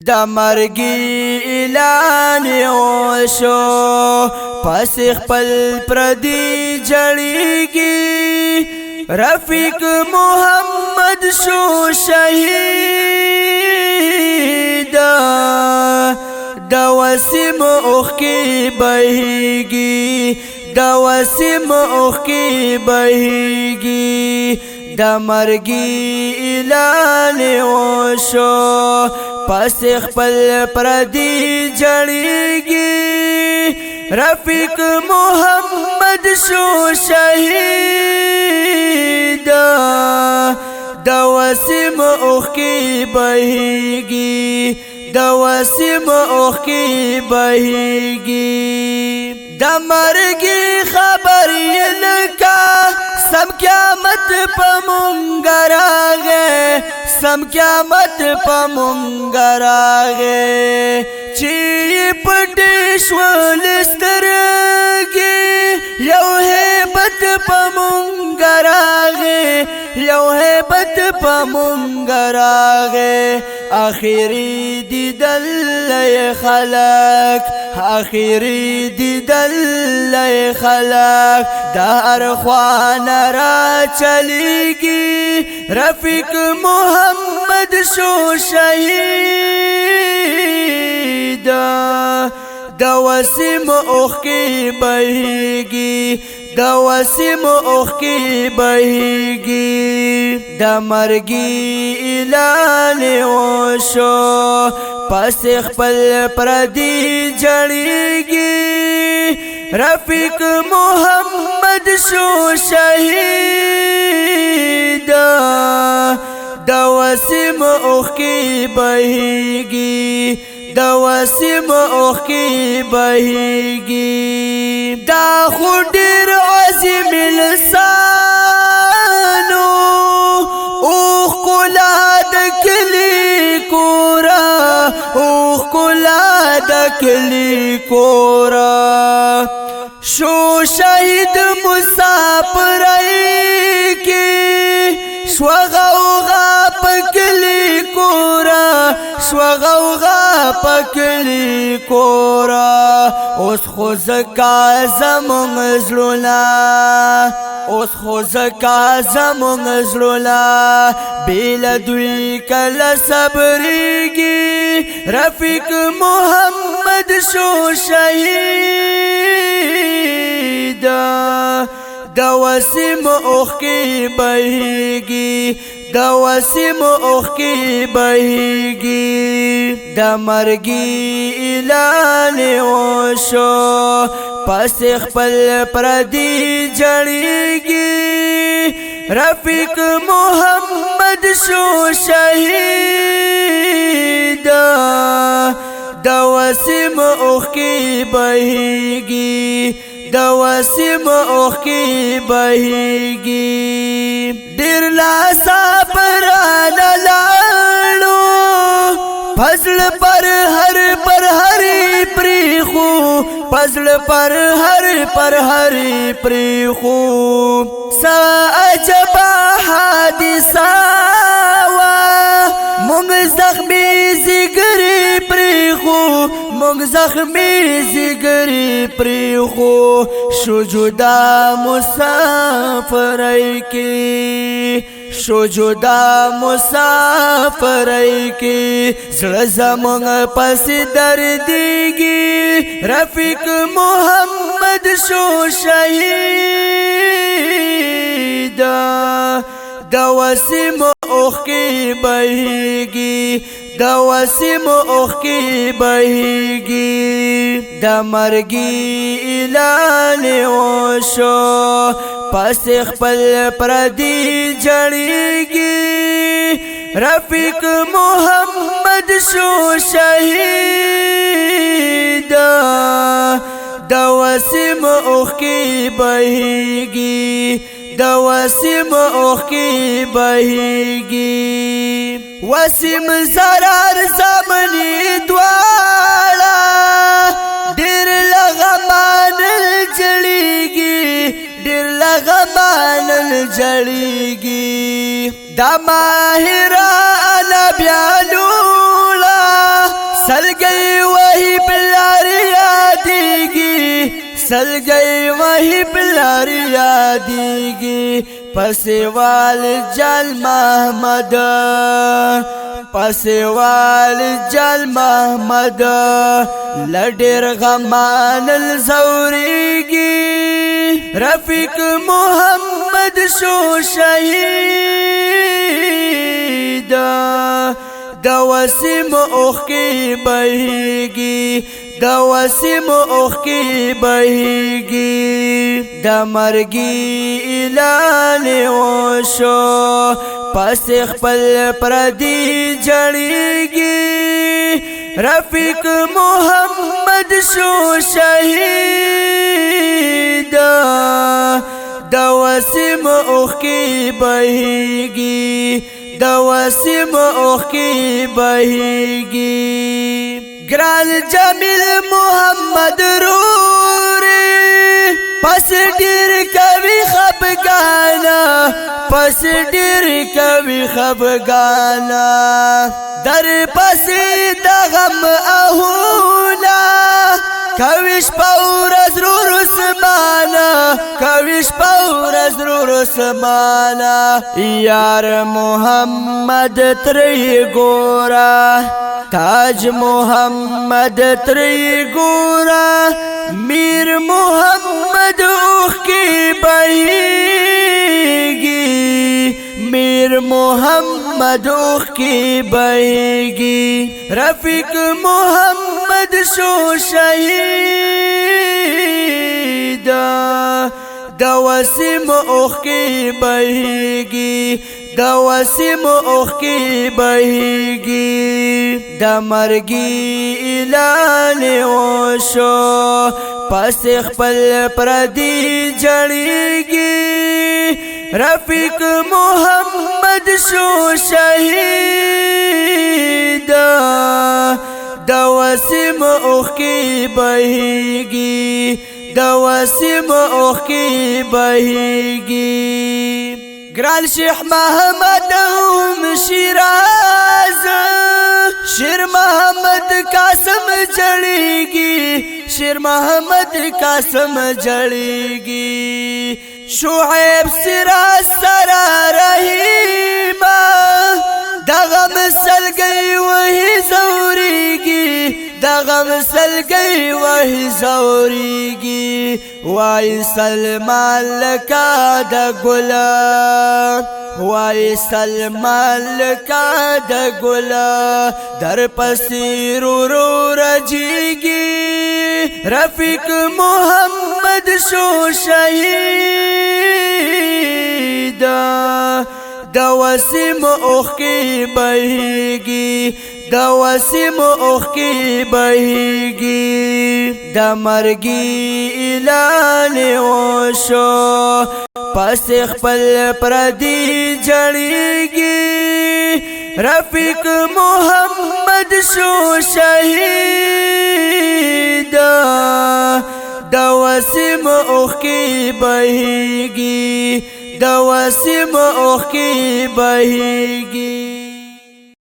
د مرګي اعلان وشو پس خپل پردي جړيږي رفیق محمد شو شهید د وسیم اوخ کی بهيږي د وسیم اوخ کی بهيږي د مرګي اعلان وشو پس خپل پردي جړيږي رفیق محمد شو شهید د وسیم اوخ کی بهيږي د وسیم اوخ کی بهيږي د مرګي خبر لکا سم قیامت په مونږ راغې سم قیامت په مونږ راغې چې پټې شول سترګې یو هیبت په مونږ راغې یو هیبت په مونږ راغې آخري دیدل خلق آخري دیدل خلق دار خوان را چلیږي رفیق محمد شو شهید د وسیم اوخ کی بهيږي د وسیم اوخ کی بهيږي د مرګي اعلان وشو پس خپل پردي جړيږي رفیق محمد شو شهید د وسیم اوخ کی بهيږي د وسیم اوخ کی بهيږي دا خو ډېر عظیم لسانو اوخ کلا د کلی کورا اوخ کلا د کلی کورا شو شهید مسافر کی شوغوغا پکلی کورا شوغوغا پکلی کورا اوس خو زکا زمونږ زړونه اوس خو زکا زمونږ زړونه بیل دوی کله صبرېږي رفیق محمد شو شهید د وسیم اوخ کی بهيږي د وسیم اوخ کی بهيږي د مرګي اعلان وشو پس خپل پردي جړيږي رفیق محمد شو شهید د وسیم اوخ کی بهيږي د وسیم اوخ کی بهيږي ډېر لاسا پران لاړو فضل پر هر پریخو فضل پر هر پریخو سا عجبا حادثه وا مونږ زخمی زګری پریخو مونږ زخمی زګری پریخو شو جدا مسافر کی شو جدا مسافر کی زړه زمونږ پس دردېږي رفیق محمد شو شهید د وسیم اوخ کی بهيږي د وسیم اوخ کی بهيږي د مرګي اعلان وشو پس خپل پردي جړيږي رفیق محمد شو شهید د وسیم اوخ کی بهيږي د وسیم اوخ کی بهيږي وسیم زرار زمنی دواړه ډېر لغمان جړيږي ډېر لغمان جړيږي د ماهر انا بیالولا سلګي وਹੀ پلار یادېږي سلګي وਹੀ پلار یادېږي پسوال جل محمد پسوال جل محمد لډیر غمان الزوريږي رفیق محمد شو شهید د وسیم اوخ کی بهیږي د وسیم اوخ کی بهیږي د مرګي اعلان وشو پس خپل پردي جړيږي رفیق محمد شو شهید د وسیم اوخ کی بهیږي د وسیم اوخ کی بهیږي ګران جمیل محمد روري پس ډیر کوي خفګانا پس ډیر کوي خفګانا در پس د غم اهولا کويش پاور ضرور سمانا کويش پاور ضرور سمانا یار محمد تری ګورا تاج محمد تری ګورا میر محمد اوخ کی بهیږي میر محمد اوخ کی بهیږي رفیق محمد شو شهید د وسیم اوخ کی بهیږي د وسیم اوخ کی بهیږي د مرګي اعلان وشو پس خپل پردي جړيږي رفیق محمد شو شهید د وسیم اوخ کی بهیږي د وسیم اوخ کی بهیږي ګران شیخ محمد شیراز شیر محمد قاسم جړيږي شیر محمد قاسم جړيږي شعیب سراج سرا رحیما دغم سلګي وਹੀ زوريږي دغم سلګي وਹੀ زوريږي وای سلمان لکا د ګلا وای سلمان لکا د ګلا در پسیر رو رجیږي رفیق محمد شو شهید د وسیم اوخ کی بهیږي د وسیم اوخ کی بهیږي د مرګي اعلان وشو پس خپل پردي جړيږي رفیق محمد شو شهید د وسیم اوخ کی بهیږي د وسیم اوخ کی بهیږي